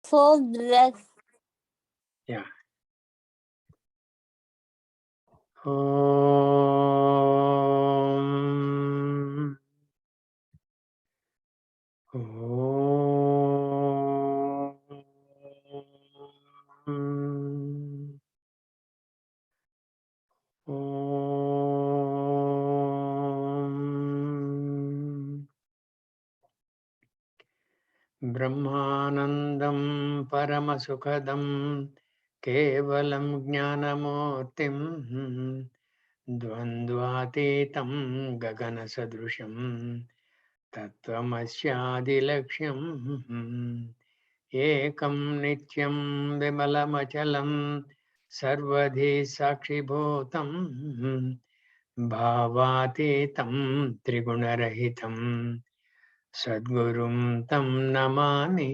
Fold dress. Yeah. ब्रह्मानन्दं परमसुखदं केवलं ज्ञानमूर्तिं द्वन्द्वातीतं गगनसदृशं तत्त्वमस्यादिलक्ष्यम् एकं नित्यं विमलमचलं सर्वधी साक्षिभूतं भावातीतं त्रिगुणरहितं सद्गुरुं तं नमामि।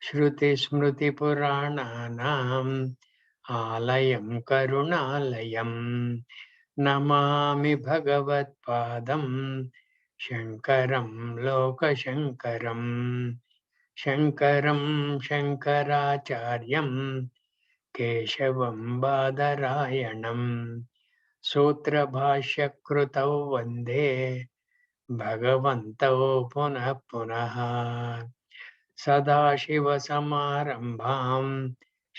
श्रुतिस्मृतिपुराणानाम् आलयं करुणालयं नमामि भगवत्पादं शङ्करं लोकशङ्करं शङ्करं शङ्कराचार्यं केशवं बादरायणं सूत्रभाष्यकृतौ वन्दे भगवन्तौ पुनः पुनः सदाशिवसमारम्भां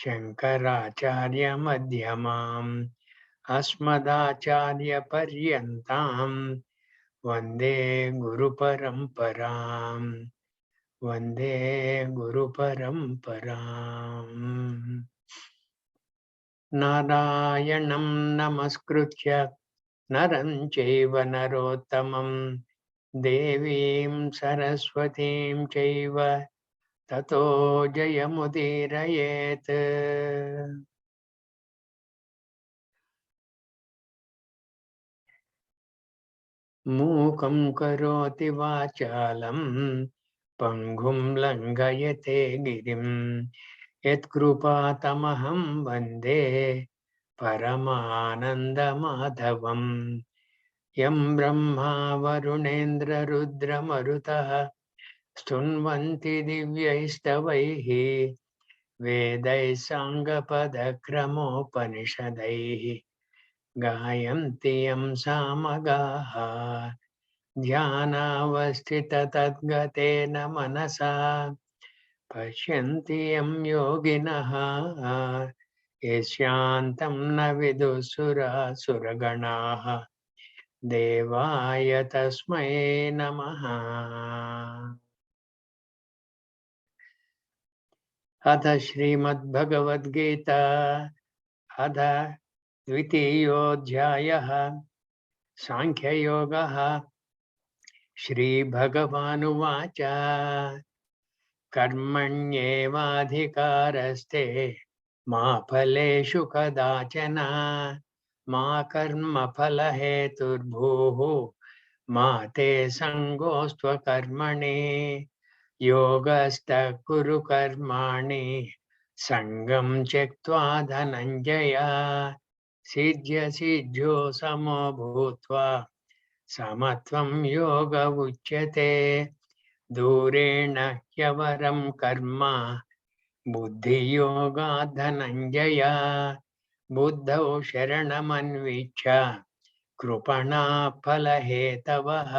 शङ्कराचार्यमध्यमाम् अस्मदाचार्यपर्यन्तां वन्दे गुरुपरम्पराम् वन्दे गुरुपरम्पराम्। नारायणं नमस्कृत्य नरं चैव नरोत्तमं देवीं सरस्वतीं चैव ततो जयमुदीरयेत्। मूकं करोति वाचालं पङ्गुं लङ्घयते गिरिं यत्कृपातमहं वन्दे परमानन्दमाधवम्। यं ब्रह्मा वरुणेन्द्ररुद्रमरुतः स्तुन्वन्ति दिव्यैस्तवैः वेदैः साङ्गपदक्रमोपनिषदैः गायन्ति यं सामगाः ध्यानावस्थिततद्गतेन मनसा पश्यन्ति यं योगिनः यस्यान्तं न विदुःसुरासुरगणाः देवाय तस्मै नमः। अथ श्रीमद्भगवद्गीता अथ द्वितीयोऽध्यायः सांख्ययोगः। श्रीभगवानुवाच कर्मण्येवाधिकारस्ते मा फलेषु कदाचन मा कर्मफलहेतुर्भूः मा ते सङ्गोऽस्त्वकर्मणि योगस्थः कुरु कर्माणि सङ्गं त्यक्त्वा धनञ्जय सिद्ध्यसिद्ध्यो समो भूत्वा समत्वं योग उच्यते दूरेण ह्यवरं कर्म बुद्धियोगात् धनञ्जय बुद्धौ शरणमन्विच्छ कृपणा फलहेतवः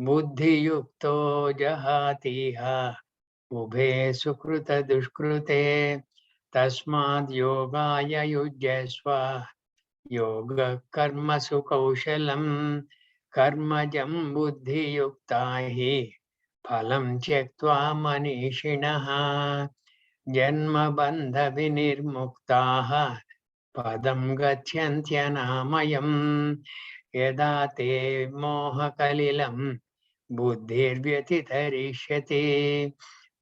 बुद्धियुक्तो जहातीह उभे सुकृतदुष्कृते तस्माद् योगाय युज्यस्व योगः कर्मसु कौशलं कर्मजं बुद्धियुक्ता हि फलं त्यक्त्वा मनीषिणः जन्मबन्धविनिर्मुक्ताः पदं गच्छन्त्यनामयम् यदा ते मोहकलिलं बुद्धिर्व्यतितरिष्यति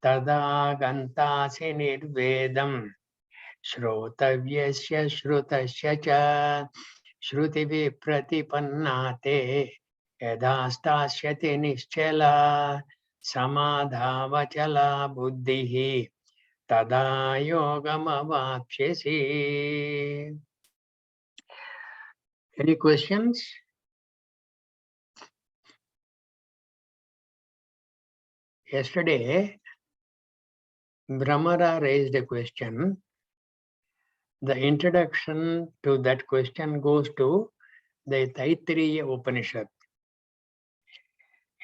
तदा गन्तासि निर्वेदं श्रोतव्यस्य श्रुतस्य च श्रुतिविप्रतिपन्ना ते यदा स्थास्यति निश्चला समाधावचला बुद्धिः तदा योगमवाप्स्यसि। Any questions? Yesterday Brahmara raised a question. The introduction to that question goes to the Taittiriya Upanishad.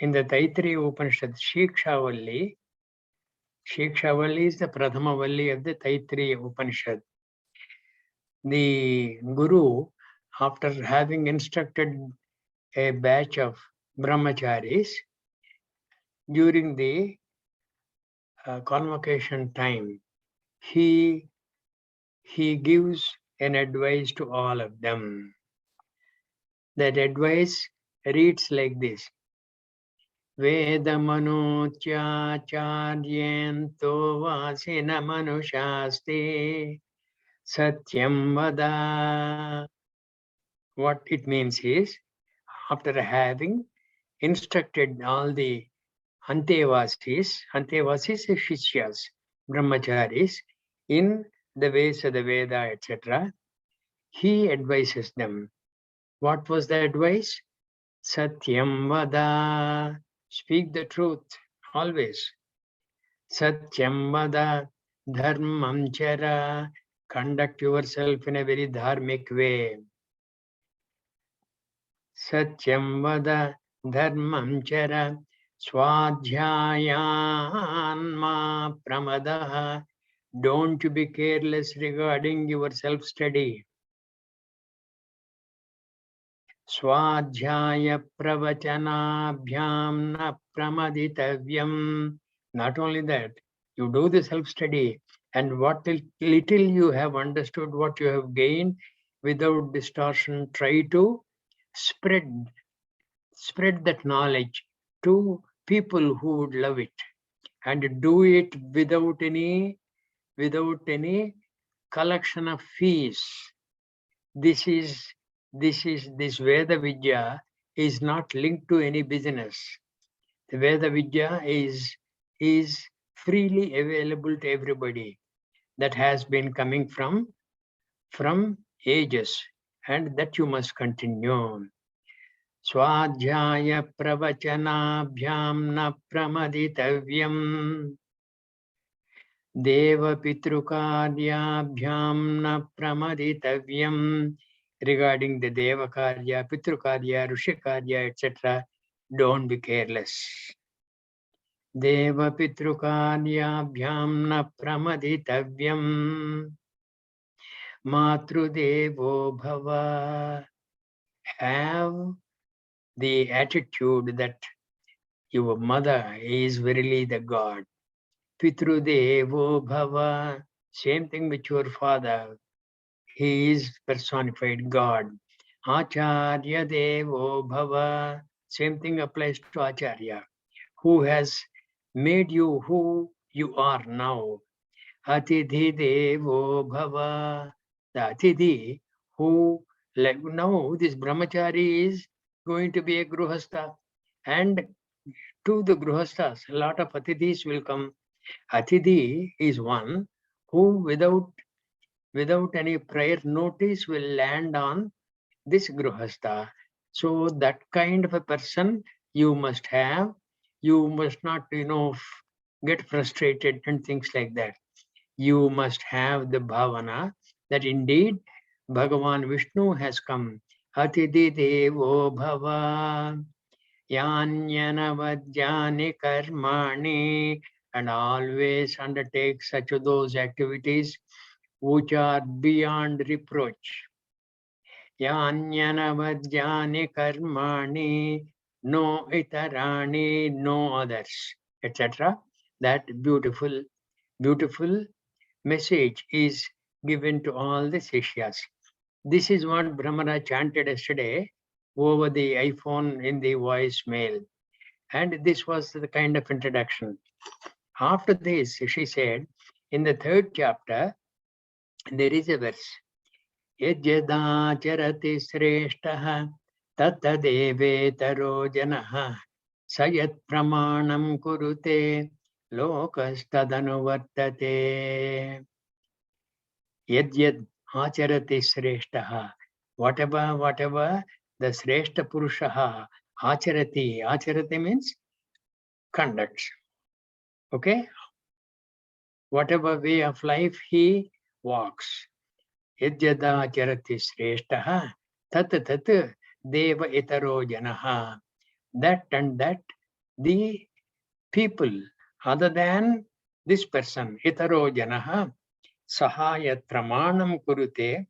In the Taittiriya Upanishad, Shikshavalli is the Prathama Valli of the Taittiriya Upanishad. The Guru, after having instructed a batch of brahmacharis, during the convocation time, he gives an advice to all of them. That advice reads like this. Vedamanutyacharyento vasina manushaste satyam vada. What it means is, after having instructed all the Antevasis is Shishyas, Brahmacharis, in the ways of the Veda, etc., he advises them. What was the advice? Satyam vada, speak the truth, always. Satyam vada, dharmam chara, conduct yourself in a very dharmic way. Satyam vada, dharmam chara, swadhyayanma pramadaha. Don't you be careless regarding your self-study. Swadhyaya pravachanabhyam na pramaditavyam. Not only that, you do the self-study, and what little you have understood, what you have gained, without distortion, try to spread that knowledge to people who would love it, and do it without any collection of fees. This Veda Vidya is not linked to any business. The Veda Vidya is freely available to everybody. That has been coming from ages, and that you must continue. Swadhyaya pravachanabhyam na pramaditavyam. Deva pitrukaryabhyam na pramaditavyam. Regarding the Deva Karya, Pitrukarya, Rishikarya, etc., don't be careless. Deva pitrukaryabhyam na pramaditavyam. Matrudevo bhava. Have the attitude that your mother is verily the God. Pitrudevo bhava. Same thing with your father. He is personified God. Acharya Devo Bhava. Same thing applies to Acharya, who has made you who you are now. Atithi Devo Bhava. The Atithi, who, like now, this Brahmachari is going to be a Gruhastha. And to the Gruhasthas, a lot of Atithis will come. Atithi is one who, without any prior notice, will land on this Gruhastha. So that kind of a person you must have. You must not, get frustrated and things like that. You must have the bhavana that indeed Bhagavan Vishnu has come. Atithi Devo Bhava Yanyanavadhyani Karmani, and always undertake such those activities which are beyond reproach. Yanyanavadhyani karmani, no itarani, no others, etc. That beautiful message is given to all the Sishyas. This is what Brahmara chanted yesterday over the iPhone in the voicemail. And this was the kind of introduction. After this, she said, in the 3rd chapter, there is a verse. Yajyadacharati sreshtaha tattadevetaro janaha sayat pramanam kurute lokastadanuvartate. Yadyad acharati sreshtaha. Whatever the sreshta purushaha acharati means conducts. Okay? whatever way of life he walks. Yadyada charati sreshtaha tat tat deva itaro janaha. That and that the people other than this person, itaro janaha, sahaya pramanam kurute,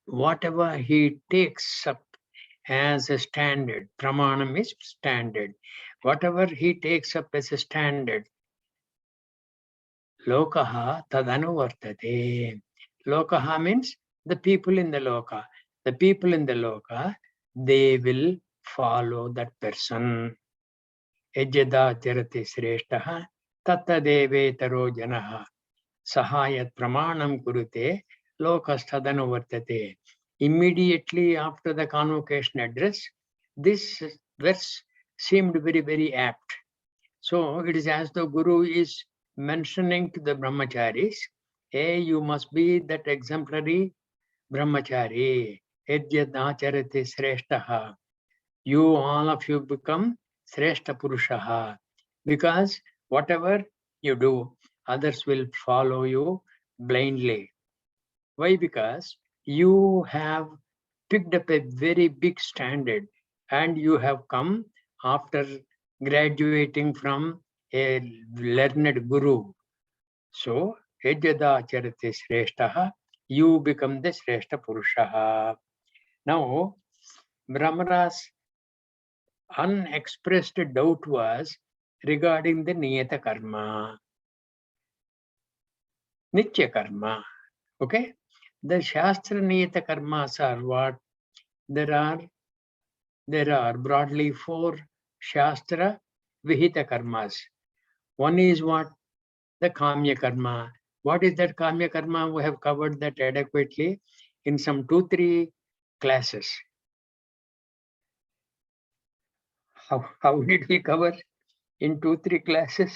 whatever he takes up as a standard, pramanam is standard, whatever he takes up as a standard, lokaha tadanuvartate. Lokaha means the people in the loka. The people in the loka, they will follow that person. Yajada charati sreshtaha tatta devetaro janaha sahayat pramanam kurute lokastadanuvartate. Immediately after the convocation address, this verse seemed very, very apt. So it is as though Guru is mentioning to the brahmacharis, hey, you must be that exemplary brahmachari. Edyadacharati sreshtaha. You, all of you, become sreshta purushaha. Because whatever you do, others will follow you blindly. Why? Because you have picked up a very big standard and you have come after graduating from a learned guru. So, Yajada charati sreshtaha, you become the sreshta purushaha. Now, Brahmara's unexpressed doubt was regarding the niyata karma, nitya karma. Okay? The Shastra niyata karmas are what? There are broadly 4 Shastra Vihita karmas. One is what? The Kamya karma. What is that Kamya karma? We have covered that adequately in some 2-3 classes. How did we cover in 2-3 classes?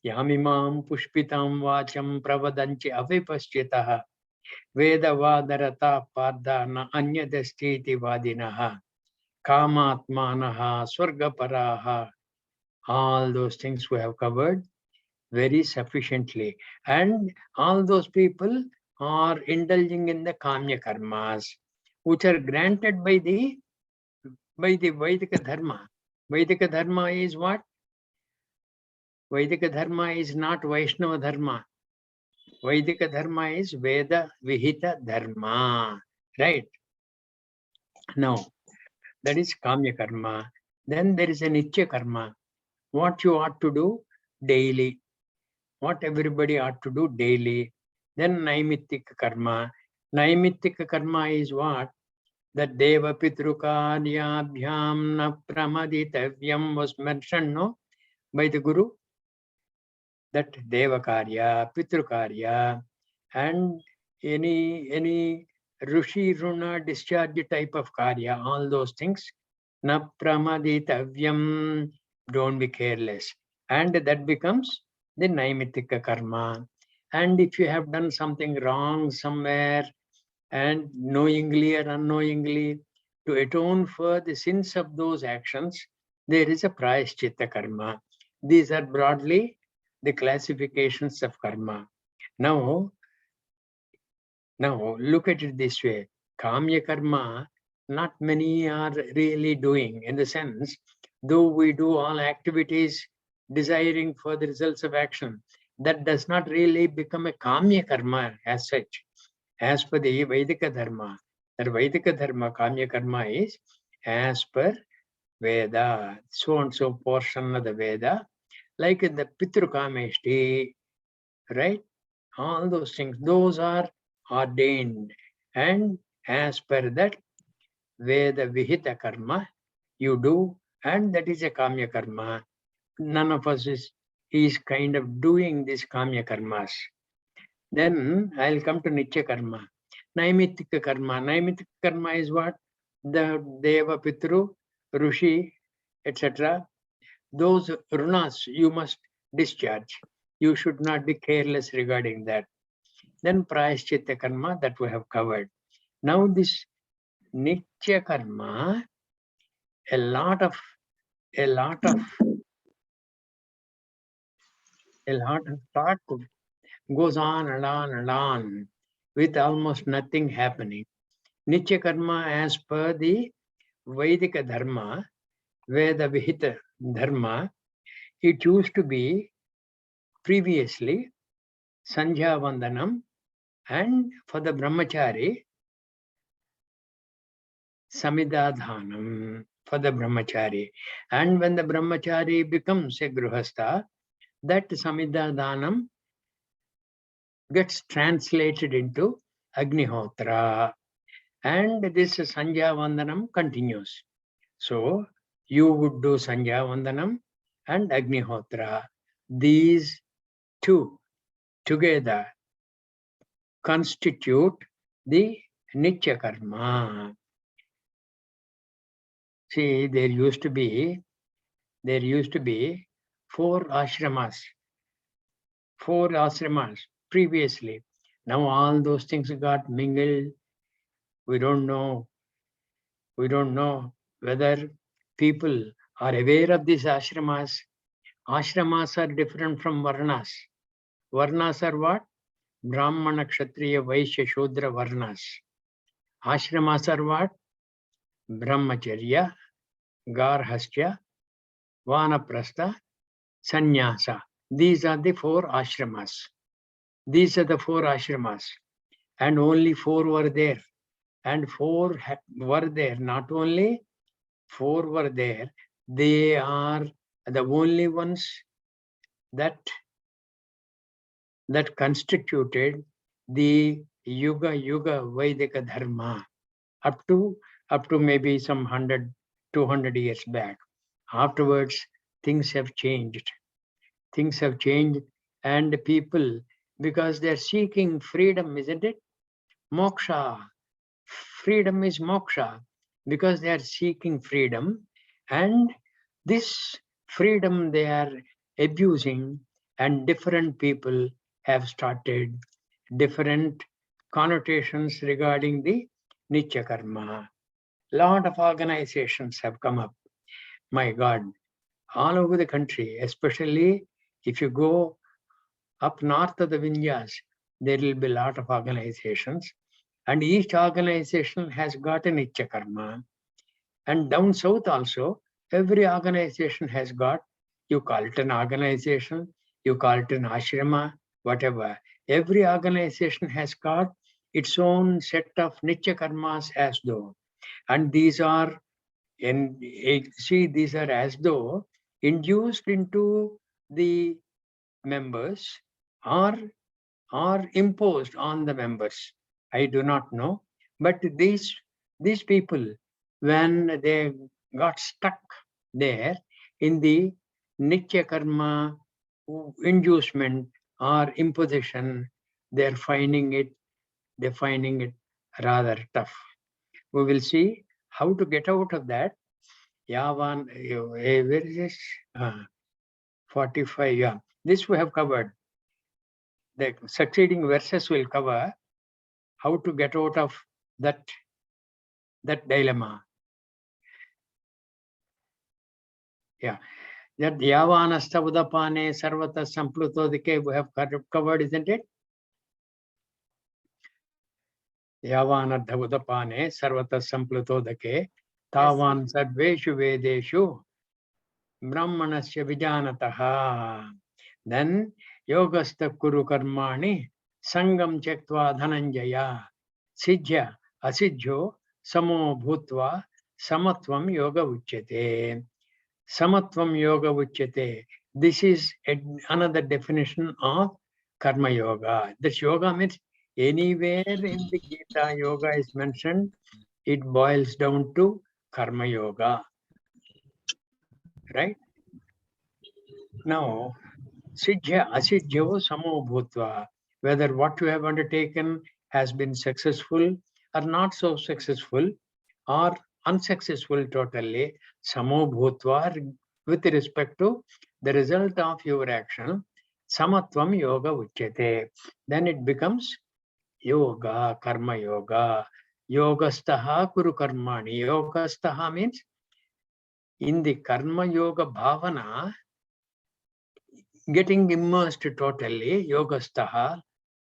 Yamimam pushpitam vacham pravadanchi avipaschitaha vedavadarata pardana anyadastiti vadinaha kamatmanaha swargaparaha. All those things we have covered very sufficiently. And all those people are indulging in the kamya karmas, which are granted by the Vaidika dharma. Vaidika dharma is what? Vaidika dharma is not Vaishnava dharma. Vaidika dharma is Veda Vihita dharma. Right? Now, that is kamya karma. Then there is a nitya karma. What you ought to do daily. What everybody ought to do daily. Then naimittika karma. Naimittika karma is what? That Deva Pitrukaryabhyam na pramaditavyam was mentioned, no? By the Guru. That Deva Karya, Pitrukarya, and any Rushi Runa discharge type of Karya, all those things. Na pramaditavyam, don't be careless. And that becomes the Naimittika karma. And if you have done something wrong somewhere, and knowingly or unknowingly, to atone for the sins of those actions, there is a prayaschitta karma. These are broadly the classifications of karma. Now look at it this way. Kamya karma, not many are really doing, in the sense, though we do all activities desiring for the results of action, that does not really become a kamya karma as such. As per the Vedika dharma, that Vedika dharma, kamya karma is as per Veda, so and so portion of the Veda, like in the Pitrukameshti, right? All those things, those are ordained. And as per that Veda Vihita karma, you do, and that is a kamya karma. None of us is kind of doing these kamya karmas. Then I'll come to Nitya karma. Naimittika karma. Naimittika karma is what? The Deva, Pitru, Rushi, etc. Those runas you must discharge. You should not be careless regarding that. Then Prayaschitta karma, that we have covered. Now this Nitya karma, a lot of A lot of thought goes on and on and on with almost nothing happening. Nitya karma, as per the Vedic dharma, Veda Vihita dharma, it used to be previously Sandhya Vandanam, and for the brahmachari, Samidadhanam for the brahmachari. And when the brahmachari becomes a gruhastha, that Samidadhanam gets translated into Agnihotra. And this Sandhya Vandanam continues. So you would do Sandhya Vandanam and Agnihotra. These two together constitute the Nitya Karma. See, there used to be 4 ashramas previously. Now all those things got mingled. We don't know whether people are aware of these ashramas. Ashramas are different from varnas. Varnas are what? Brahmana, Kshatriya, Vaishya, Shudra, varnas. Ashramas are what? Brahmacharya, Garhastya, Vanaprastha, Sannyasa. These are the 4 ashramas. And only 4 were there. And 4 were there. Not only 4 were there, they are the only ones that constituted the Yuga Vedika Dharma up to maybe some 100, 200 years back. Afterwards, things have changed. And people, because they're seeking freedom, isn't it? Moksha. Freedom is moksha, because they are seeking freedom, and this freedom they are abusing, and different people have started different connotations regarding the Nitya Karma. Lot of organizations have come up. My God, all over the country, especially if you go up north of the Vindhyas, there will be a lot of organizations. And each organization has got a Nitya Karma. And down south also, every organization has got, you call it an organization, you call it an ashrama, whatever. Every organization has got its own set of Nitya Karmas as though. And these are, these are as though induced into the members or imposed on the members. I do not know, but these people, when they got stuck there in the Nitya Karma inducement or imposition, they're finding it rather tough. We will see how to get out of that. Yavan, where is this? 45, yeah. This we have covered. The succeeding verses will cover how to get out of that dilemma. Yeah, that Yavanasta Udapane Sarvata Samplutodike we have covered, isn't it? Yavanadha Udapane Sarvata Samplutodike Tavan Sarveshu Vedeshu Brahmanasya Vijanataha. Then Yogastha Kuru Karmani Sangam Chektva Dhananjaya Sijya Asijjo Samo Bhutva Samatvam Yoga Uchyate. Samatvam Yoga Uchyate. This is another definition of Karma Yoga. This yoga means anywhere in the Gita yoga is mentioned, it boils down to Karma Yoga. Right? Now, Sijya Asijjo Samo Bhutva. Whether what you have undertaken has been successful or not so successful or unsuccessful totally, Samo Bhutva, with respect to the result of your action, Samatvam Yoga Uchyate. Then it becomes Yoga, Karma Yoga. Yogastaha Kuru Karmani. Yogastaha means in the Karma Yoga Bhavana, getting immersed totally, yogastaha,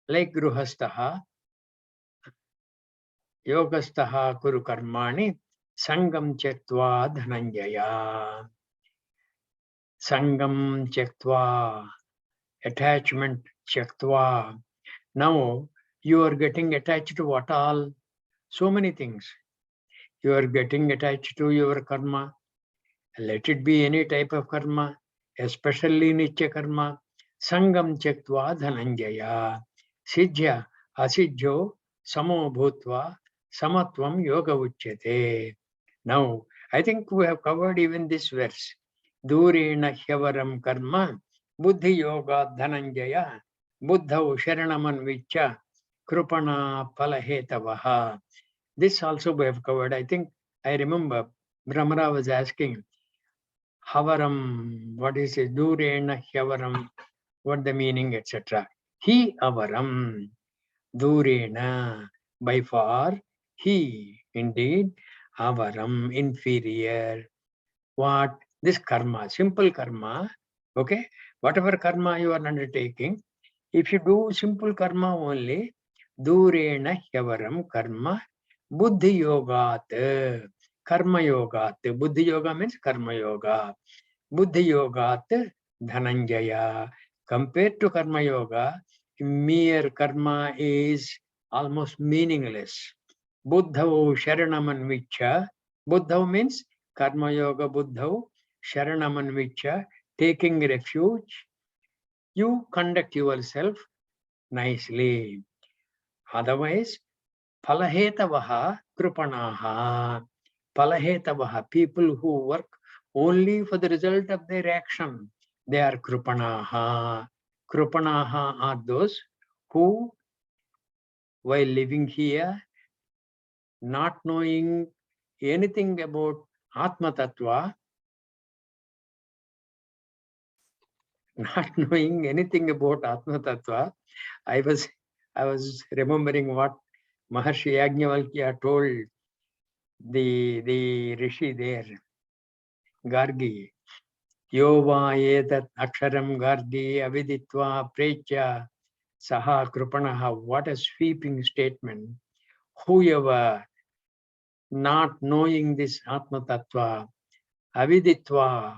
like gruhastaha, yogastaha kuru karmani, sangam chektva dhananjaya. Sangam chektva, attachment chektva. Now you are getting attached to what all? So many things. You are getting attached to your karma. Let it be any type of karma, especially nitya karma. Sangam chektva dhananjaya. Sijya asijjo samo bhutva samatvam yoga uchyate. Now, I think we have covered even this verse. Durena hyavaram karma buddhi yoga dhananjaya buddhau sharanamanvicha krupana palahetavaha. This also we have covered. I think I remember Brahmara was asking, Havaram, what is it? Durena Hyavaram, what the meaning, etc. He avaram, Durena, by far, he, indeed, avaram, inferior. What? This karma, simple karma, okay? Whatever karma you are undertaking, if you do simple karma only, Durena Hyavaram karma, Buddhi yogat, karma yogat. Buddhi yoga means karma yoga. Buddhi yogat dhananjaya. Compared to karma yoga, mere karma is almost meaningless. Buddhau sharanamanvicha. Buddhau means karma yoga buddhau sharanamanvicha, taking refuge. You conduct yourself nicely. Otherwise, palahetavaha krupanaha. Palahetavaha, people who work only for the result of their action, they are krupanaha. Krupanaha are those who, while living here, not knowing anything about Atma Tattva, not knowing anything about Atma Tattva, I was remembering what Maharshi Yajnavalkya told the Rishi there, Gargi. Yova etat aksharam gargi aviditva precha saha krupanaha. What a sweeping statement. Whoever not knowing this Atma Tattva, aviditva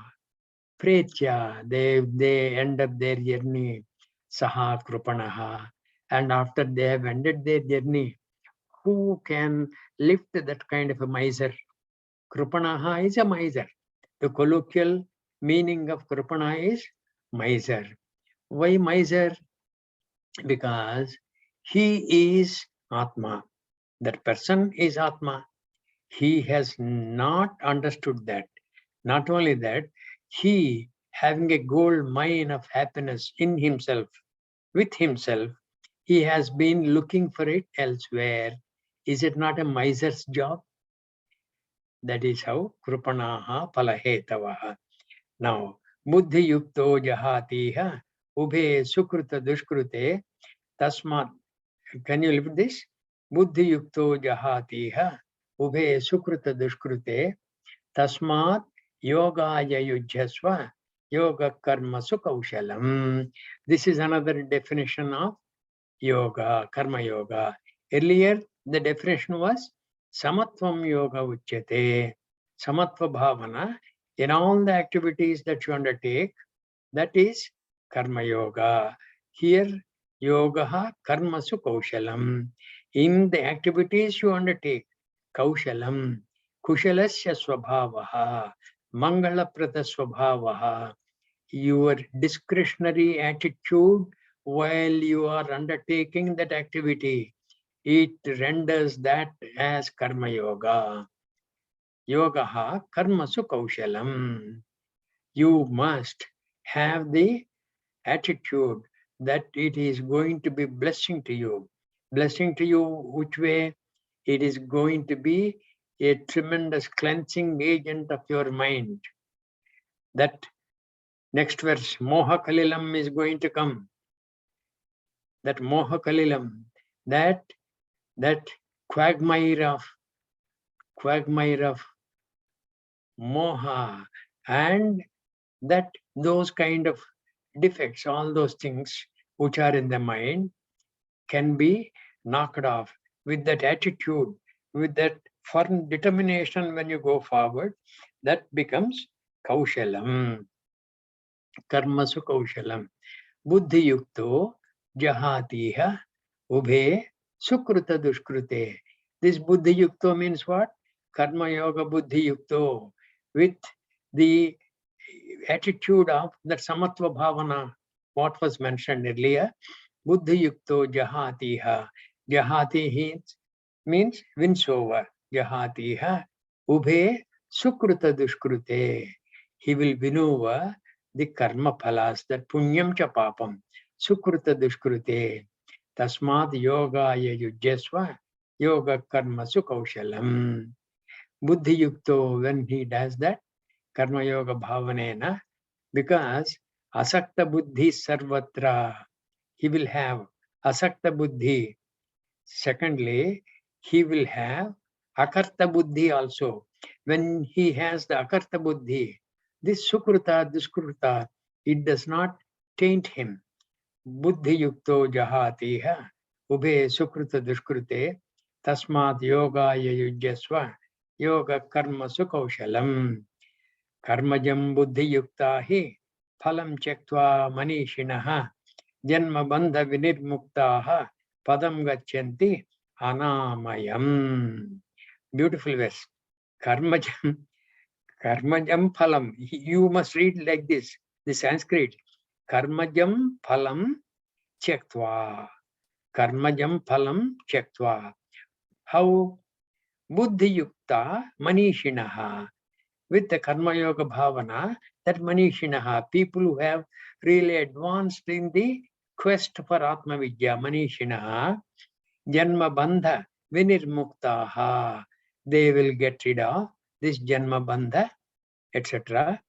precha, they end up their journey, saha krupanaha. And after they have ended their journey, who can lift that kind of a miser? Krupanaha is a miser. The colloquial meaning of Krupana is miser. Why miser? Because he is Atma. That person is Atma. He has not understood that. Not only that, he having a gold mine of happiness in himself, with himself, he has been looking for it elsewhere. Is it not a miser's job? That is how Krupanaha palahetavaha. Now, buddhi yukto jahatiha ubhe sukruta dushkrute tasmat. Can you lift this? Buddhi yukto jahatiha ubhe sukruta dushkrute tasmat yogaya yujhasva yoga karma sukaushalam. This is another definition of yoga, karma yoga. Earlier, the definition was samatvam yoga uchyate. Samatva bhavana. In all the activities that you undertake, that is karma yoga. Here, yoga karmasu kaushalam. In the activities you undertake, kaushalam, kushalasya swabhavaha, mangalaprata swabhavaha, your discretionary attitude while you are undertaking that activity, it renders that as karma yoga. Yogaha karmasu kaushalam. You must have the attitude that it is going to be blessing to you. Blessing to you, which way? It is going to be a tremendous cleansing agent of your mind. That next verse, Moha Kalilam, is going to come. That Moha Kalilam, that quagmire of moha, and that those kind of defects, all those things which are in the mind can be knocked off with that attitude, with that firm determination when you go forward. That becomes kaushalam. Karmasu kaushalam. Buddhi yukto jahatiha ubhe sukruta dushkrute. This buddhi yukto means what? Karma yoga buddhi yukto. With the attitude of that samatva bhavana, what was mentioned earlier. Buddhi yukto jahatiha. Jahati means wins over. Jahatiha ubhe sukruta dushkrute. He will win over the karma phalas, that punyam cha papam, sukruta dushkrute, tasmad yogaya yujyasva, yoga karma sukaushalam. Buddhi yukto, when he does that, karma yoga bhavanena, because asakta buddhi sarvatra, he will have asakta buddhi. Secondly, he will have akarta buddhi also. When he has the akarta buddhi, this sukruta, duskruta, it does not taint him. Buddhi yukto jahatiha, ubhe sukruta duskrute, tasmat yogaya yujyasva, yoga karma sukaushalam. Karmajam buddhi yukta hi, phalam chektva manishinaha, janma bandha vinirmuktaha, padam gachanti anamayam. Beautiful verse. Karmajam phalam. You must read like this, the Sanskrit. Karmajam phalam chektva. Karmajam phalam chektva. How? Buddhi yukta manishinaha. With the karma yoga bhavana, that manishinaha, people who have really advanced in the quest for Atma Vidya, manishinaha, janma bandha vinirmuktaha, they will get rid of this janma bandha, etc.,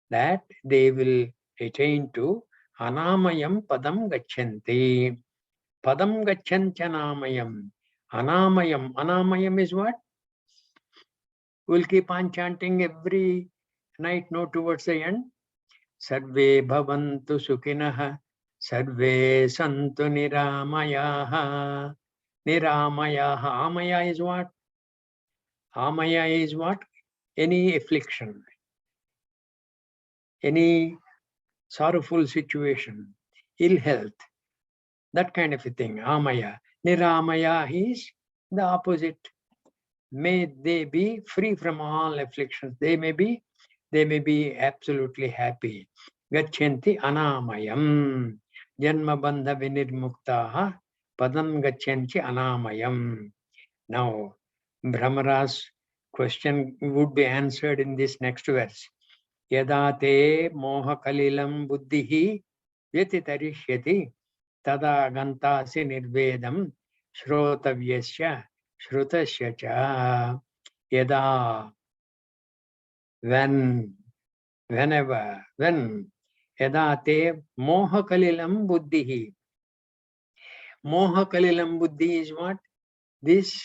that they will attain to anamayam padam gachanti. Padam gachantyanamayam. Anamayam. Anamayam is what? We'll keep on chanting every night, no, towards the end. Sarve bhavantu sukhinaha, sarve santu niramayaha. Niramayaha. Amaya is what? Amaya is what? Any affliction, any sorrowful situation, ill health, that kind of a thing. Amaya. Niramaya is the opposite. May they be free from all afflictions. They may be absolutely happy. Gachanti anamayam. Janma bandha vinirmuktaha padam gachanti anamayam. Now, Brahmara's question would be answered in this next verse. Yada te moha kalilam buddhihi vyatitarishyati tada gantasi nirvedam shrotavyasya shrutasya cha. Yada, whenever, when, yada te moha kalilam buddhihi. Moha kalilam buddhi is what? This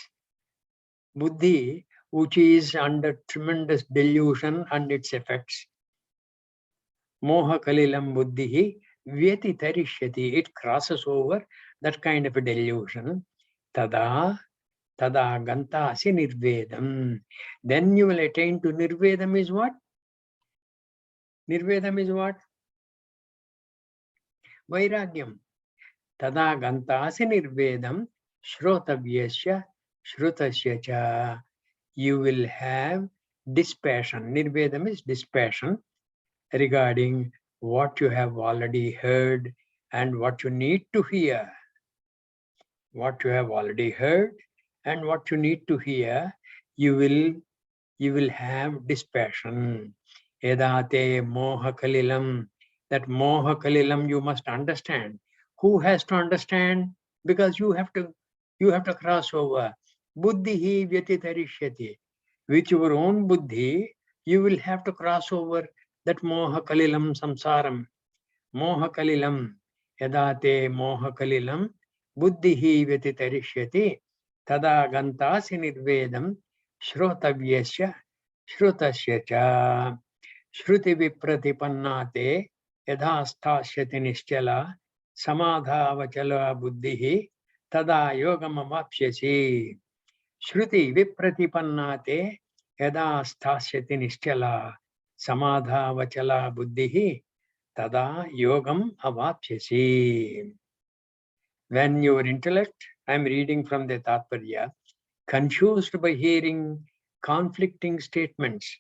buddhi which is under tremendous delusion and its effects. Moha kalilam buddhihi vyatitarishyati. It crosses over that kind of a delusion. Tada gantasi nirvedam. Then you will attain to nirvedam is what? Nirvedam is what? Vairagyam. Tada gantasi nirvedam shrotavyasya shrutasya cha. You will have dispassion. Nirvedam is dispassion regarding what you have already heard and what you need to hear. What you have already heard and what you need to hear, you will have dispassion. Edate moha kalilam. That moha kalilam you must understand. Who has to understand? Because you have to cross over. Buddhihi vyatitarishyati. With your own buddhi, you will have to cross over that moha kalilam samsaram. Moha kalilam. Yadate moha kalilam buddhihi vyatitarishyati tada gantasi nirvedam shrotavyasya shrutasya cha. Shruti vipratipannate yadha sthāsyati nischala samadhavachala buddhihi tada yogamamapsyasi. Shruti vipratipannate yada sthāsyati nischala samadhavachala buddhihi tada yogam avapsyasi. When your intellect, I am reading from the Tatparya, confused by hearing conflicting statements,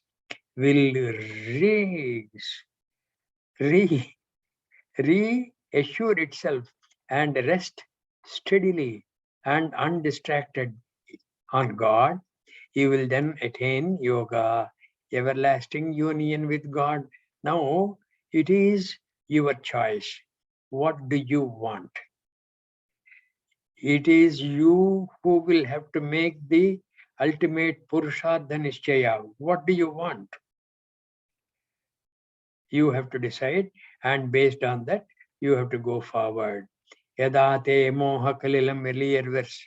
will reassure itself and rest steadily and undistracted on God, you will then attain yoga, everlasting union with God. Now it is your choice. What do you want? It is you who will have to make the ultimate Purushartha Nishchaya. What do you want? You have to decide, and based on that, you have to go forward. Yada te moha kalilam, earlier verse.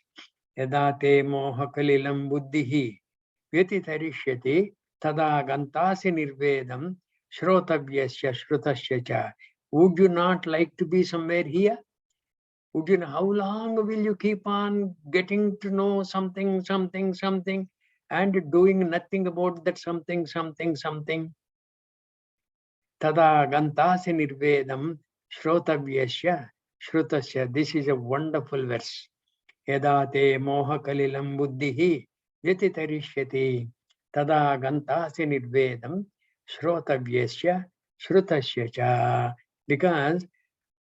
Yada te moha kalilam buddhihi vyatitarishyati tada gantasi nirvedam shrotavyasya shrutasya cha. Would you not like to be somewhere here? Would you know how long will you keep on getting to know something, something, something, and doing nothing about that something, something, something? Tada gantasi nirvedam shrotavyasya shrutasya. This is a wonderful verse. Yada te moha kalilam buddhihi vyatitarishyati tada gantasi nirvedam shrotavyasya shrutasya cha. Because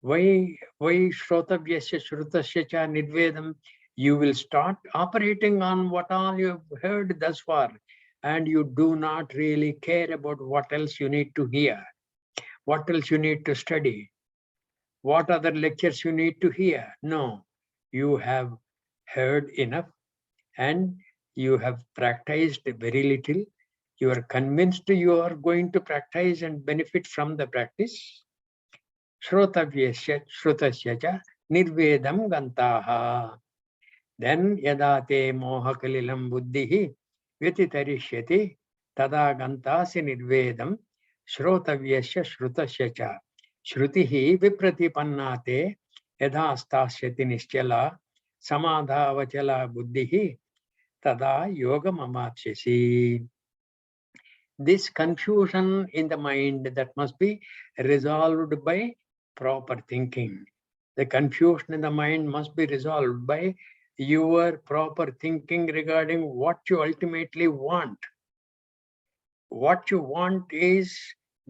why shrotavyasya shrutasya cha nirvedam? You will start operating on what all you have heard thus far, and you do not really care about what else you need to hear, what else you need to study, what other lectures you need to hear. No, you have heard enough and you have practiced very little. You are convinced you are going to practice and benefit from the practice. Shrotavyasya shrutasya cha nirvedam gantaha. Then yada te moha kalilam buddhihi vyatitarishyati tada gantasi nirvedam shrotavyasya shrutasya cha. Shrutihi vipratipannate yadha stasyati nischala samadhavachala buddhihi tada yoga mamapsyasi. This confusion in the mind that must be resolved by proper thinking. The confusion in the mind must be resolved by your proper thinking regarding what you ultimately want. What you want is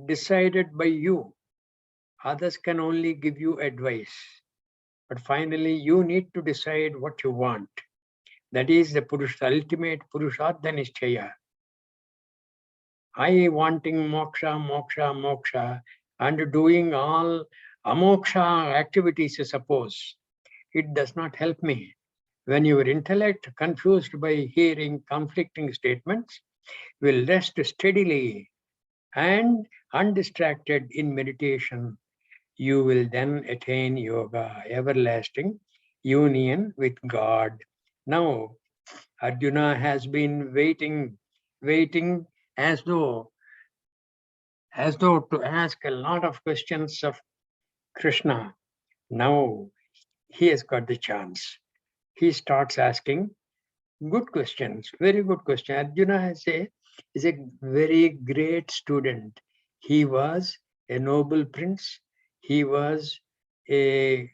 decided by you. Others can only give you advice. But finally, you need to decide what you want. That is the ultimate Purushartha Nishchaya. I wanting moksha, moksha, moksha, and doing all amoksha activities, suppose, it does not help me. When your intellect, confused by hearing conflicting statements, will rest steadily and undistracted in meditation, you will then attain yoga, everlasting union with God. Now, Arjuna has been waiting as though to ask a lot of questions of Krishna. Now he has got the chance. He starts asking good questions, very good question. Arjuna is a very great student. He was a noble prince. He was a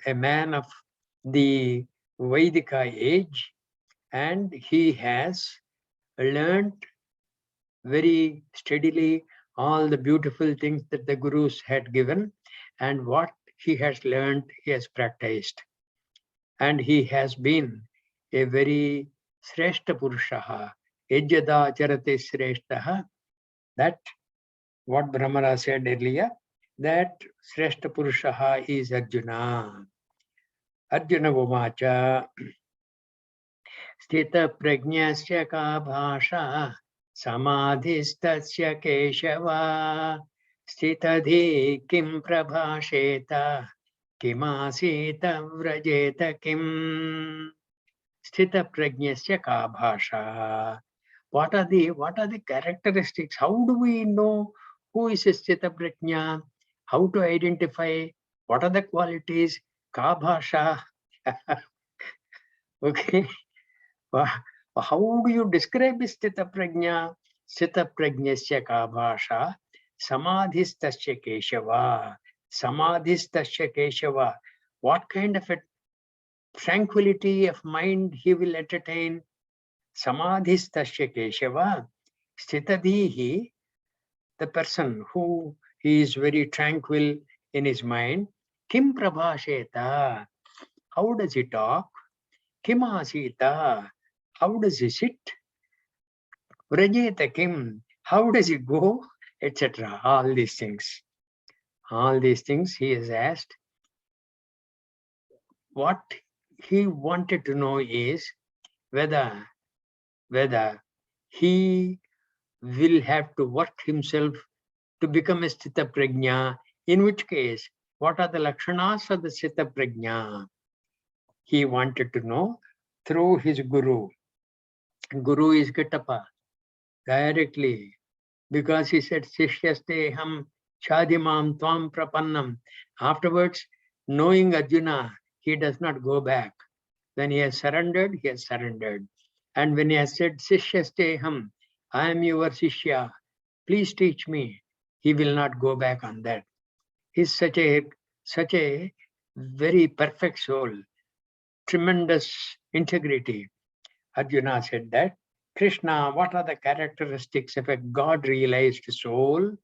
man of the Vedika age, and he has learned very steadily all the beautiful things that the gurus had given, and what he has learned, he has practiced. And he has been a very Sreshta Purushaha, Yajyada Charate Sreshtaha. That what Brahmara said earlier, that Sreshta Purushaha is Arjuna. Arjuna Uvacha Sthita Prajnasya ka bhasha Samadhistasya Keshava Sthitadhi kim prabhasheta Kimasita vrajeta kim. Sthita prajnasya ka bhasha. What are the characteristics? How do we know who is a sthita prajna? How to identify? What are the qualities? Ka bhasha? Okay. How do you describe Sthita Prajna? Sthita Prajnasya ka bhasha? Samadhistasya Keshava. Samadhistasya Keshava. What kind of a tranquility of mind he will entertain? Samadhistasya Keshava. Sthitadhihi, the person who is very tranquil in his mind. Kim prabhasheta? How does he talk? Kim asita? How does he sit? Vrajeta kim? How does he go? Etc. All these things. All these things he has asked. What he wanted to know is whether he will have to work himself to become a Sthita Prajna, in which case, what are the Lakshanas of the Sthita Prajna? He wanted to know through his Guru. Guru is Gatapa, directly, because he said, Sishyaste ham Shadimam Tvam Prapannam. Afterwards, knowing Arjuna, he does not go back. When he has surrendered, he has surrendered. And when he has said, Sishyaste ham, I am your Sishya, please teach me, he will not go back on that. He's such a very perfect soul, tremendous integrity. Arjuna said that, Krishna, what are the characteristics of a God-realized soul?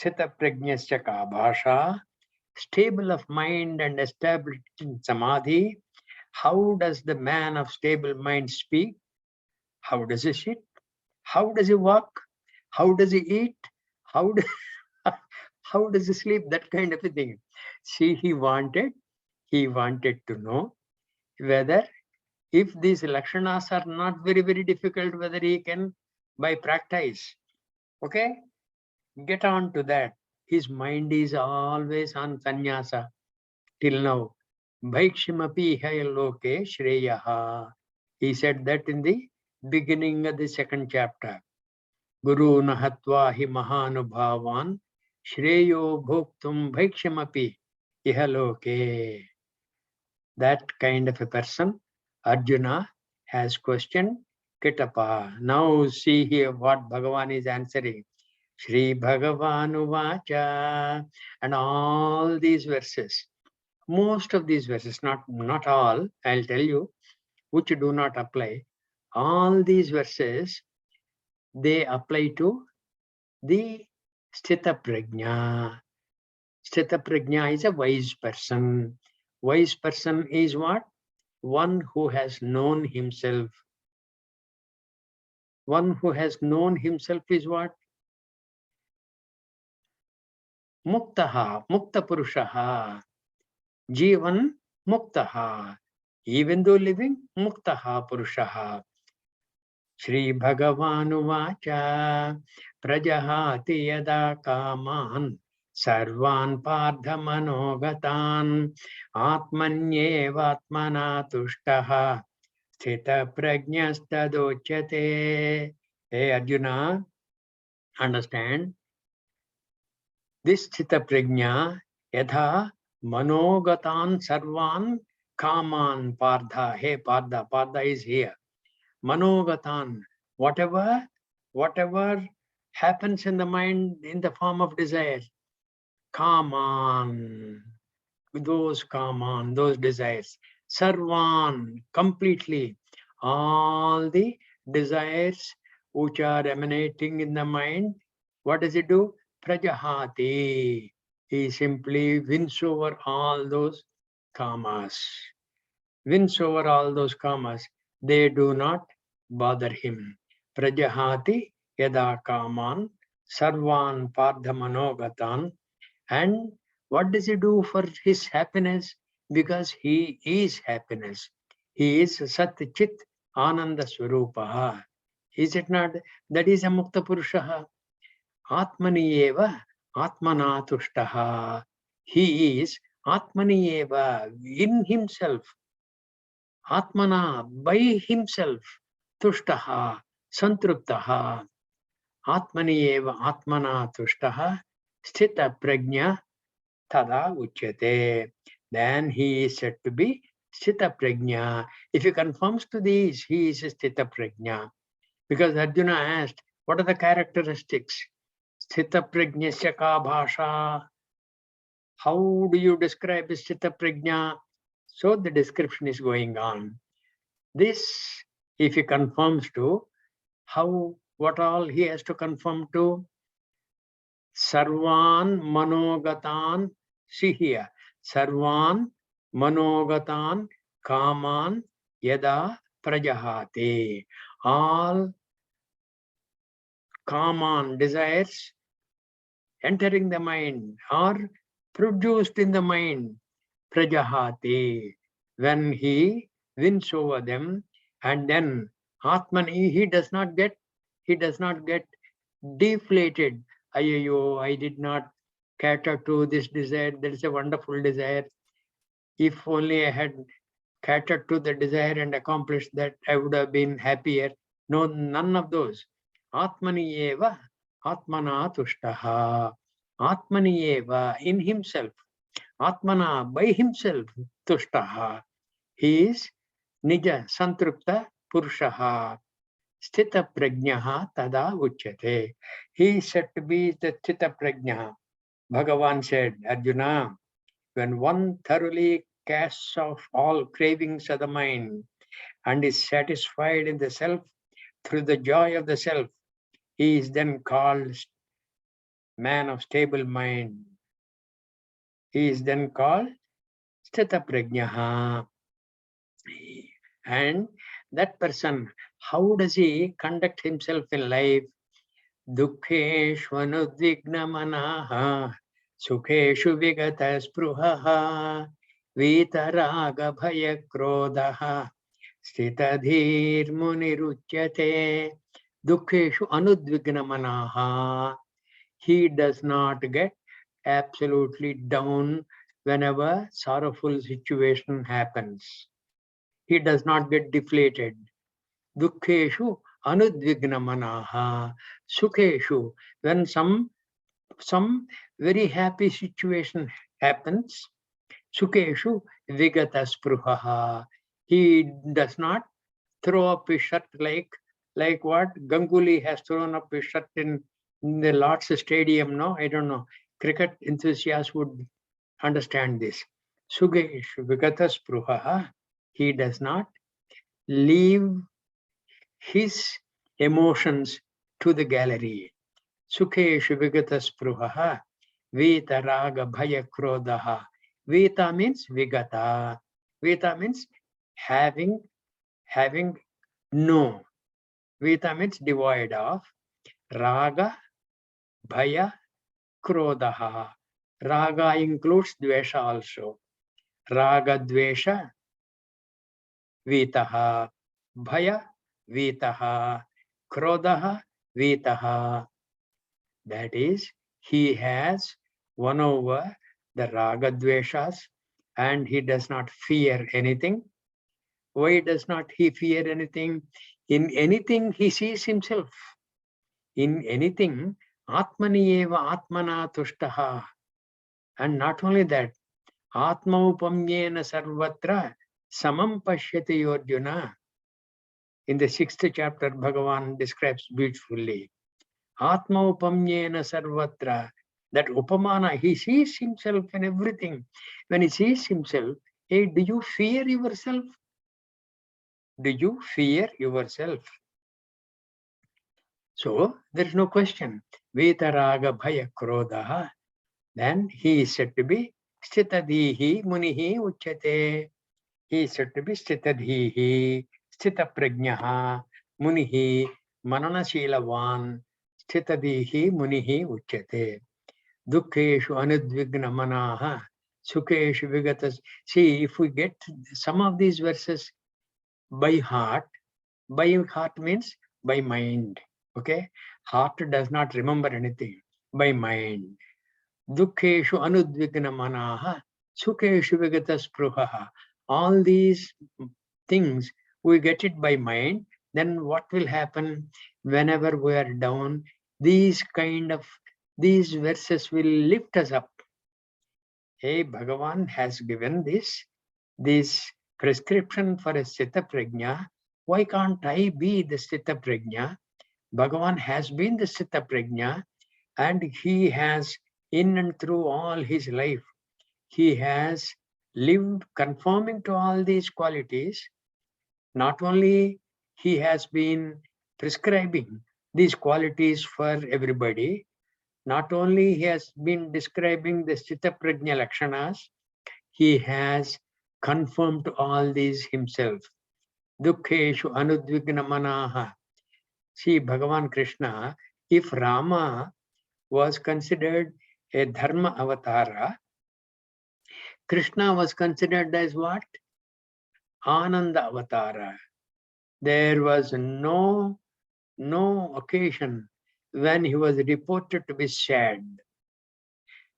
Sthita Prajnasya ka bhasha, stable of mind and established in samadhi. How does the man of stable mind speak? How does he sit? How does he walk? How does he eat? How does he sleep? That kind of a thing. See, he wanted to know whether, if these lakshanas are not very, very difficult, whether he can, by practice, okay, get on to that. His mind is always on sannyasa till now. Bhaikshimapi loke shreyaha. He said that in the beginning of the second chapter. Guru nahatva hi mahanubhavan shreyo bhoktum bhaikshimapi ihaloke. That kind of a person, Arjuna has questioned Kitapa. Now see here what Bhagavan is answering. Shri Bhagavanu Vacha. And all these verses, most of these verses, not all, I'll tell you, which do not apply. All these verses, they apply to the Sthita Prajna. Sthita Prajna is a wise person. Wise person is what? One who has known himself. One who has known himself is what? Muktaha, Mukta Purushaha. Jivan Muktaha. Even though living, Muktaha Purushaha. Shri Bhagavanu Vacha Prajahati Yada Kaman Sarvan Pardha Manogatan Atmanyevatmana Tushtaha Sthita Prajnastadochate. Hey Arjuna, understand this Sthita Prajna Yatha Manogatan Sarvan Kaman Pardha. Hey Pardha, Pardha is here. Manogatan, whatever happens in the mind in the form of desire, kaman, those desires, sarvan, completely, all the desires which are emanating in the mind, what does it do? Prajahati, he simply wins over all those kamas. Wins over all those kamas. They do not bother him. Prajahati yada kaman sarvan pardhamanogatan. And what does he do for his happiness? Because he is happiness. He is Sat Chit Ananda Swarupaha. Is it not? That is a Mukta Purushaha. Atmani eva Atmana Tushtaha. He is Atmani eva, in himself. Atmana, by himself, tushtaha, santruptaha, atmani eva atmana tushtaha, sthita prajna tada uchyate. Then he is said to be Sthita Prajna. If he conforms to these, he is Sthita Prajna. Because Arjuna asked, what are the characteristics? Sthita Prajnasya ka bhasha. How do you describe Sthita Prajna? So the description is going on. This, if he conforms to, what all he has to conform to? Sarvan manogatan, see here, Sarvan manogatan kaman yada prajahate. All kaman desires entering the mind or produced in the mind, prajahate, when he wins over them, and then Atman, he does not get deflated. I did not cater to this desire. That is a wonderful desire. If only I had catered to the desire and accomplished that, I would have been happier. No, none of those. Atmani eva, Atmana tushtaha. Atmani eva, in himself. Atmana, by himself, tushtaha. He is Nija Santrupta Purushaha. Sthita Prajnaha Tada Uchyate. He is said to be the Sthita Prajna. Bhagavan said, Arjuna, when one thoroughly casts off all cravings of the mind and is satisfied in the self through the joy of the self, he is then called man of stable mind. He is then called Sthita Prajnaha. And that person, how does he conduct himself in life? Dukkeshu anudvigna manaha, sukheshu vigata spruhaha, vitaraga bhaya krodha, sthitadhir muniruchyate. Dukkeshu anudvigna manaha. He does not get absolutely down whenever sorrowful situation happens. He does not get deflated. Dukkeshu anudvigna manaha. Sukheshu, when some very happy situation happens, Sukheshu vigata spruhaha. He does not throw up his shirt like what Ganguly has thrown up his shirt in the Lord's Stadium. No, I don't know. Cricket enthusiasts would understand this. Sukheshu vigata spruhaha. He does not leave his emotions to the gallery. Sukheshu vigata spruhaha, vita raga bhaya krodaha. Vita means vigata. Vita means having no. Vita means devoid of. Raga bhaya krodaha. Raga includes dvesha also. Raga dvesha vitaha. Bhaya vitaha. Krodaha vitaha. That is, he has won over the raga dveshas and he does not fear anything. Why does not he fear anything? In anything he sees himself. In anything, Atmani eva Atmana tushtaha. And not only that, Atma upamyena sarvatra samam pashyati Arjuna. In the 6th chapter, Bhagavan describes beautifully. Atma upamyena sarvatra. That upamana, he sees himself in everything. When he sees himself, hey, do you fear yourself? Do you fear yourself? So there is no question. Vitaraga bhaya krodaha. Then he is said to be Sthitadhihi munihi uchyate. He is said to be Sthitadhihi, Sthita prajnaha, munihi, mananasilavan, Sthitadhihi munihi uchyate. Dukkeshu anudvigna manaha, sukheshu vigatas. See, if we get some of these verses by heart means by mind. Okay, heart does not remember anything. By mind. Dukkeshu anudvigna manaha, sukheshu vigata spruhaha. All these things we get it by mind. Then what will happen whenever we are down? These verses will lift us up. hey, Bhagavan has given this prescription for a Sthita Prajna. Why can't I be the Sthita Prajna? Bhagavan has been the Sthita Prajna, and he has, in and through all his life, he has lived conforming to all these qualities. Not only he has been prescribing these qualities for everybody, not only he has been describing the Sthita Prajna Lakshanas, he has confirmed all these himself. Dukkeshu anudvigna manaha. See, Bhagavan Krishna, if Rama was considered a Dharma avatara, Krishna was considered as what? Ananda avatara. There was no occasion when he was reported to be sad.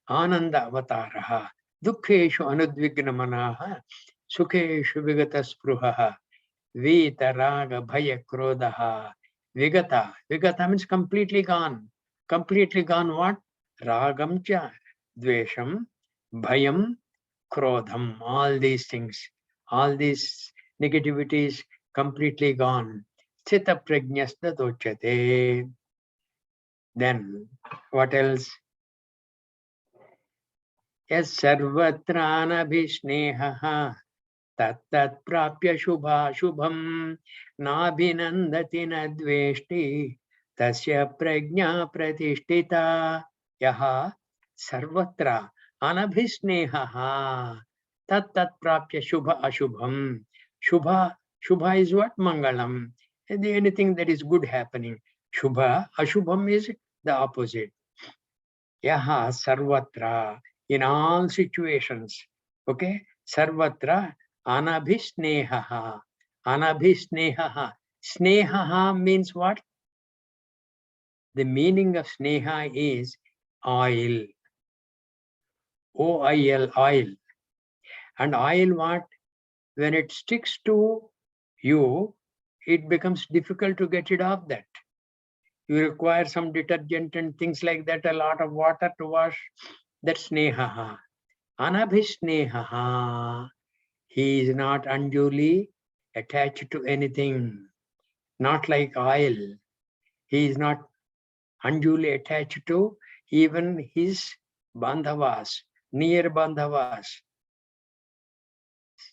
Ananda avataraha, dukkeshu anudvigna manaha, sukheshu vigata spruhaha, vita raga bhaya krodaha, vigata. Vigata means completely gone. Completely gone what? Ragam cha, dvesham, bhayam, krodham. All these things, all these negativities completely gone. Sthita prajnasta dochyate. Then what else? Yes, sarvatranabhisneha tat prapya shubha shubham nabhinandati nadveshti tasya prajna pratishtita yaha sarvatra anabhisneha tat prapya shubha ashubham. Shubha is what? Mangalam. Anything that is good happening. Shubha, ashubham is the opposite. Yaha sarvatra, in all situations. Okay? Sarvatra anabhisnehaha. Anabhisnehaha. Snehaha means what? The meaning of sneha is oil. O-I-L, oil. And oil what? When it sticks to you, it becomes difficult to get rid of that. You require some detergent and things like that, a lot of water to wash. That's snehaha. Anabhisnehaha. He is not unduly attached to anything. Not like oil. He is not unduly attached to even his bandhavas, near bandhavas.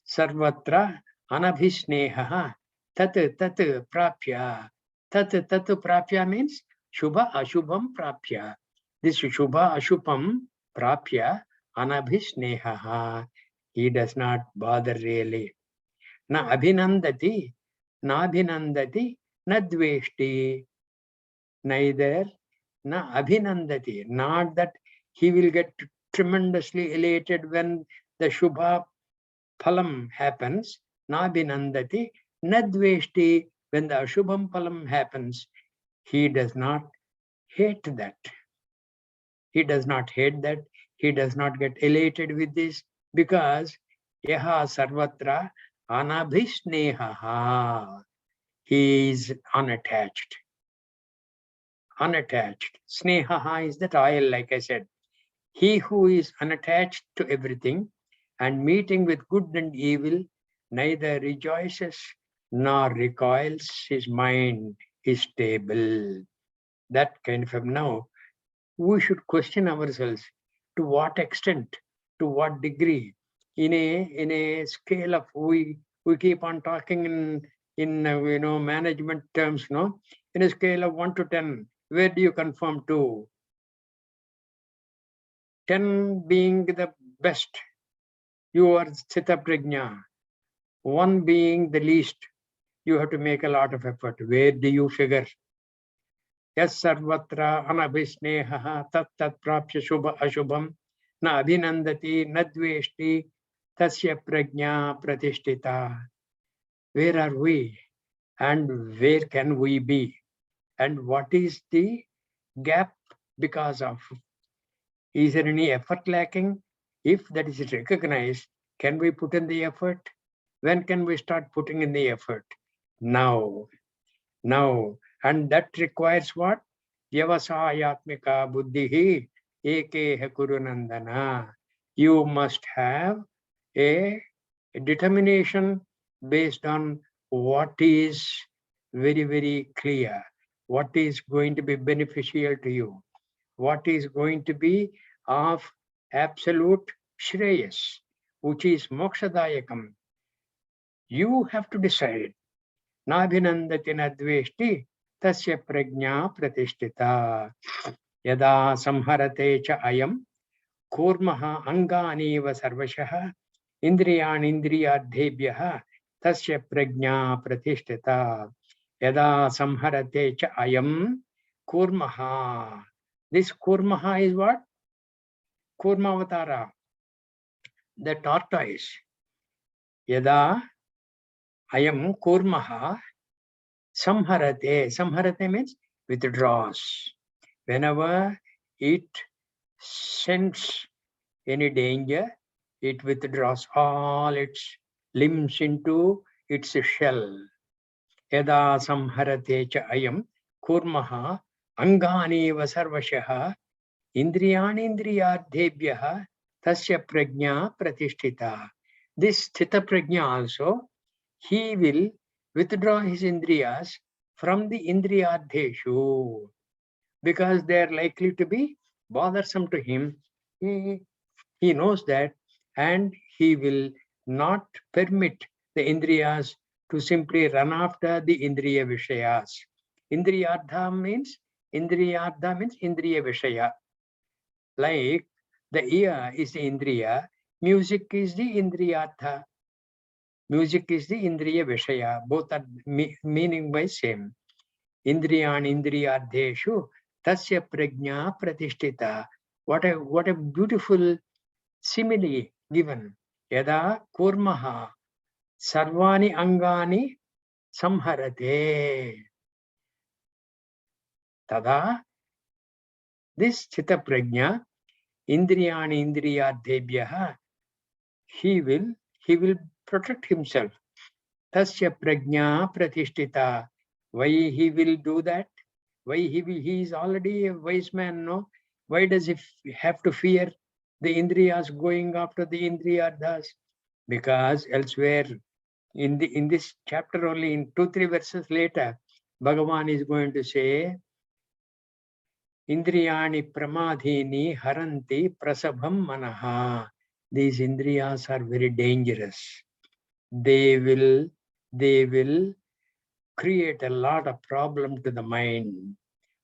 Sarvatra anabhisnehaha. Tat prapya. Tat prapya means shubha ashubham prapya. This shubha ashubham prapya anabhisnehaha. He does not bother really. Na abhinandati, na abhinandati, na dveshti. Neither na abhinandati. Not that he will get tremendously elated when the shubha phalam happens. Na abhinandati, na dveshti. When the ashubham phalam happens, he does not hate that. He does not hate that. He does not get elated with this because yaha sarvatra anabhisnehaha. He is unattached. Unattached. Snehaha is that oil, like I said. He who is unattached to everything and meeting with good and evil neither rejoices nor recoils. His mind is stable. That kind of now, we should question ourselves to what extent, to what degree, in a scale of we keep on talking in management terms, no? In a scale of 1 to 10, where do you conform to? 10 being the best, you are Sthita Prajna. 1 being the least, you have to make a lot of effort. Where do you figure? Yes, sarvatra anabhisnehaha tat prapya shubha ashubham na abhinandati na dveshti tasya prajna pratishtita. Where are we? And where can we be? And what is the gap because of? Is there any effort lacking? If that is recognized, can we put in the effort? When can we start putting in the effort? Now. And that requires what? Vyavasayatmika buddhihi ekeha kurunandana. You must have a determination based on what is very, very clear, what is going to be beneficial to you, what is going to be of absolute shreyas, which is mokshadayakam. You have to decide. Nabhinandati nadveshti tasya prajna pratishtita. Yada samharate cha ayam kurmaha angani sarvashah indriyani indriyadhebhyah tasya prajna pratishtita. Yada samharate cha ayam kurmaha. This kurmaha is what? Kurmavatara, the tortoise. Yada ayam kurmaha samharate. Samharate means withdraws. Whenever it senses any danger, it withdraws all its limbs into its shell. Yada samharate cha ayam kurmaha angani vasarvashah indriyani indriyadhebhyah tasya prajna pratishtita. This sthita prajna also, he will withdraw his indriyas from the indriyadheshu because they are likely to be bothersome to him. He knows that, and he will not permit the indriyas to simply run after the indriya vishayas. Indriyardha means indriya vishaya. Like the ear is the indriya, music is the indriyartha. Music is the indriya vishaya. Both are meaning by same. Indriyan indriyadheshu tasya prajna pratishtita. What a beautiful simile given. Yada kurmaha sarvani angani samharate. Tada this chita prajna indriyani indriyadhebhyah, he will protect himself. Tasya prajna pratishtita. Why he will do that? Why he is already a wise man, no? Why does he have to fear the indriyas going after the indriyadhas? Because elsewhere in this chapter, only in 2-3 verses later, Bhagavan is going to say, Indriyani pramadhini haranti prasabham manaha. These indriyas are very dangerous. They will create a lot of problem to the mind.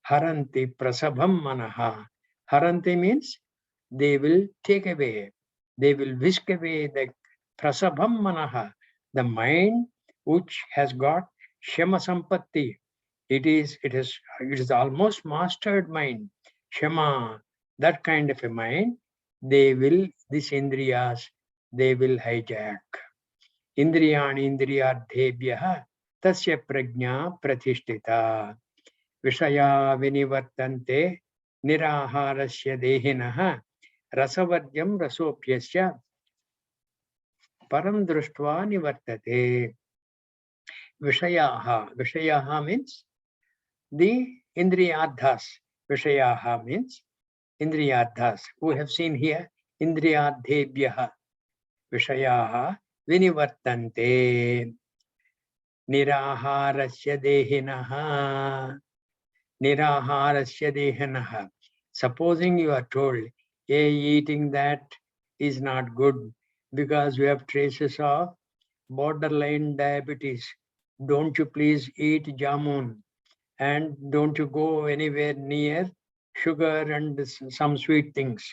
Haranti prasabham manaha. Haranti means they will take away, they will whisk away the prasabham manaha, the mind which has got shama sampatti. It is almost mastered mind. Shama, that kind of a mind, these indriyas, they will hijack. Indriyani indriyadhebhyah tasya prajna pratishtita. Vishaya vinivartante niraharasya dehinah rasavargyam rasopyasya param drushtva nivartate. Vishayaha means the indriyadhas. Vishayaha means indriyadhas. We have seen here indriyadhebhyah. Vishayaha vinivartante niraharasya dehinah. Niraharasya dehinah. Supposing you are told, hey, eating that is not good because you have traces of borderline diabetes. Don't you please eat jamun, and don't you go anywhere near sugar and some sweet things.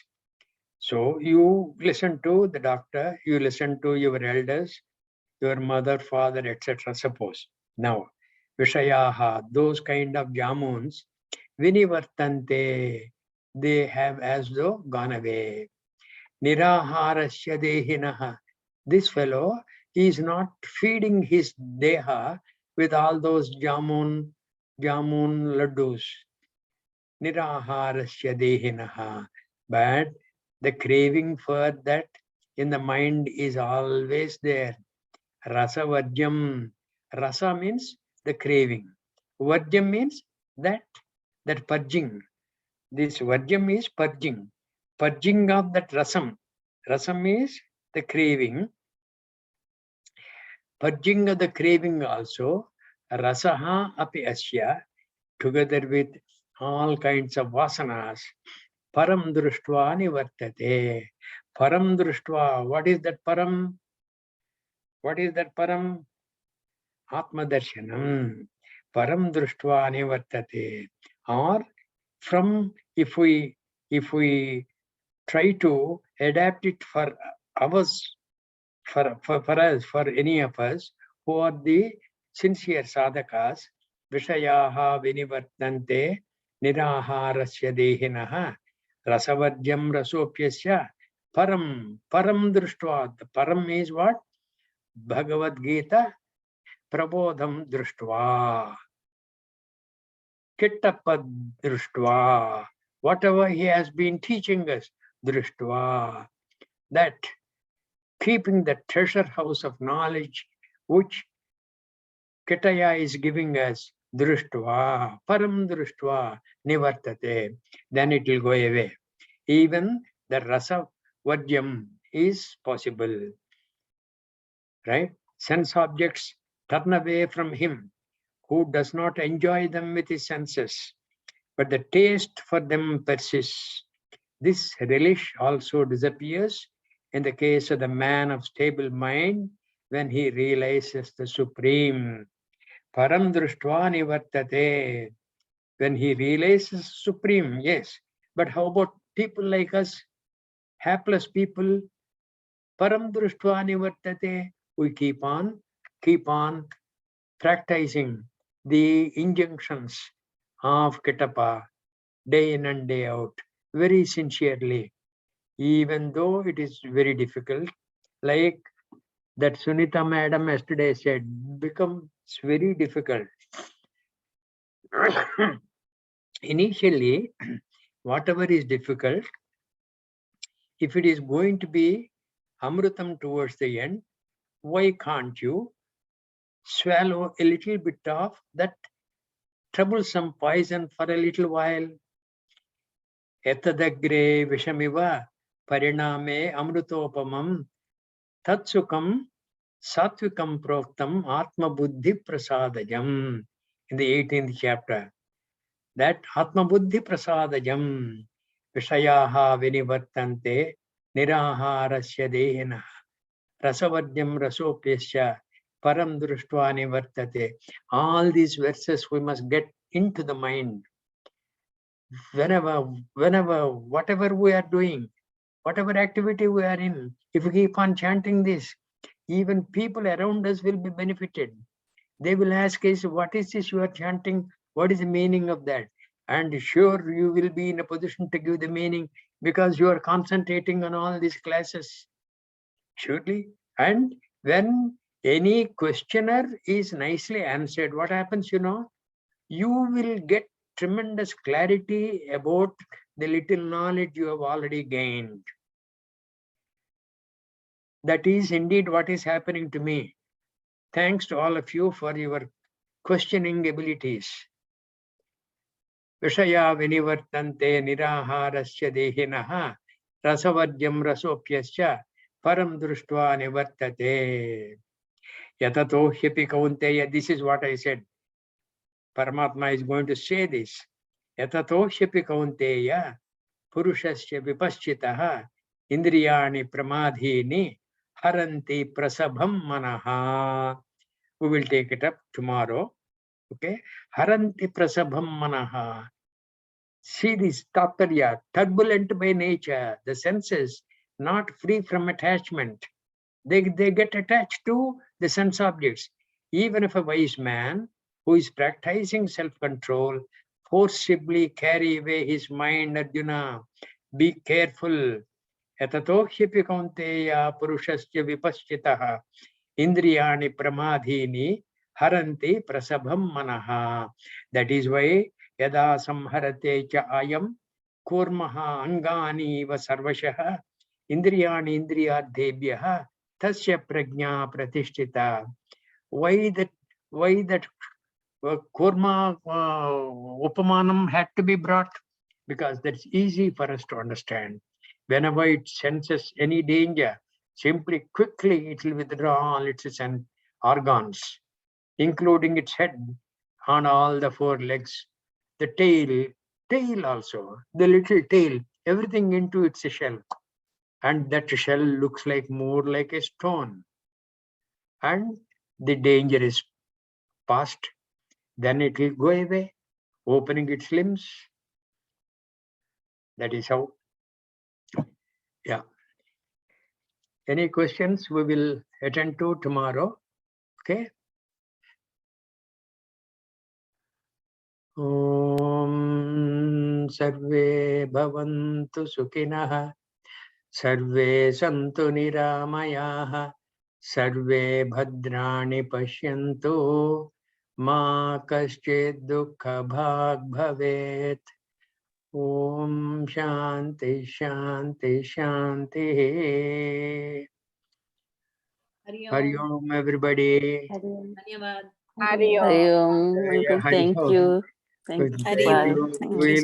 So you listen to the doctor, you listen to your elders, your mother, father, etc. Suppose. Now, Vishayaha, those kind of jamuns, vinivartante, they have as though gone away. Niraharasya dehinaha. This fellow is not feeding his deha with all those jamun laddus. Niraharasya dehinaha. But the craving for that in the mind is always there. Rasa vajjam. Rasa means the craving. Vajjam means that purging. This vajjam is purging. Purging of that rasam. Rasam is the craving. Purging of the craving also. Rasaha api asya, together with all kinds of vasanas. Param društva nivartate. Param društva. What is that param? What is that param? Atma darshanam. Param društva nivartate. Or from, if we try to adapt it for ours, for us, for any of us who are the sincere sadhakas, vishayaha vinivartante niraharasya dehinaha rasavadyam rasopyasya param društva. The param is what? Bhagavad Gita prabodham društva, kittapad društva. Whatever he has been teaching us, društva, that keeping the treasure house of knowledge which Kitaya is giving us, društva, param društva nivartate, then it will go away. Even the rasa vadyam is possible, right? Sense objects turn away from him who does not enjoy them with his senses, but the taste for them persists. This relish also disappears in the case of the man of stable mind when he realizes the Supreme. Param društva nivartate. When he realizes Supreme, yes. But how about people like us, hapless people? Param društva nivartate. We keep on practicing the injunctions of Kitapa day in and day out, very sincerely, even though it is very difficult. Like that Sunita madam yesterday said, becomes very difficult. Initially, whatever is difficult, if it is going to be Amrutam towards the end, why can't you swallow a little bit of that troublesome poison for a little while? Etadagre vishamiva pariname amrutopamam tatsukam satvikam proktam atma buddhi prasadajam. In the 18th chapter, that atma buddhi prasadajam vishayaha vinivartante niraharasya dehina rasavadyam rasopyasya param društva nivartate. All these verses we must get into the mind. Whenever, whatever we are doing, whatever activity we are in, if we keep on chanting this, even people around us will be benefited. They will ask us, what is this you are chanting? What is the meaning of that? And sure, you will be in a position to give the meaning because you are concentrating on all these classes. Surely. And when any questioner is nicely answered, what happens, you know? You will get tremendous clarity about the little knowledge you have already gained. That is indeed what is happening to me. Thanks to all of you for your questioning abilities. Vishaya vinivartante niraharasya dehinaha rasavadyam rasopyasya param društva nivartate. Yatato hyapi kaunteya. This is what I said. Paramatma is going to say this. Yatato hyapi kaunteya purushasya vipaschitaha indriyani pramadhini haranti prasabham manaha. We will take it up tomorrow. Okay. Haranti prasabham manaha. See this tatarya, turbulent by nature, the senses, not free from attachment. They get attached to the sense objects. Even if a wise man who is practicing self-control forcibly carry away his mind, Arjuna, be careful. Yatato hyapi kaunteya purushasya vipaschitaha indriyani pramadhini haranti prasabham manaha. That is why yada samharate cha ayam kurmaha angani va sarvashaha indriyani indriyadebhyaha tasya prajna pratishtita. Why that kurma upamanam had to be brought? Because that's easy for us to understand. Whenever it senses any danger, simply quickly it will withdraw all its organs, including its head on all the four legs, the tail also, the little tail, everything into its shell. And that shell looks like more like a stone. And the danger is past. Then it will go away, opening its limbs. That is how. Yeah. Any questions we will attend to tomorrow. Okay. Om Sarve Bhavantu Sukhinah. Sarve Santu Niramayah. Sarve Bhadrani Pashyantu. Ma Kaschid Dukkha Bhag Bhavet. Om Shanti Shanti Shanti. Hari Om, everybody. धन्यवाद. Hari Om. Hari Om, Yeah, Uncle. Hari Thank Om. you. Thank you. Thank Bye. you. Thank you. We'll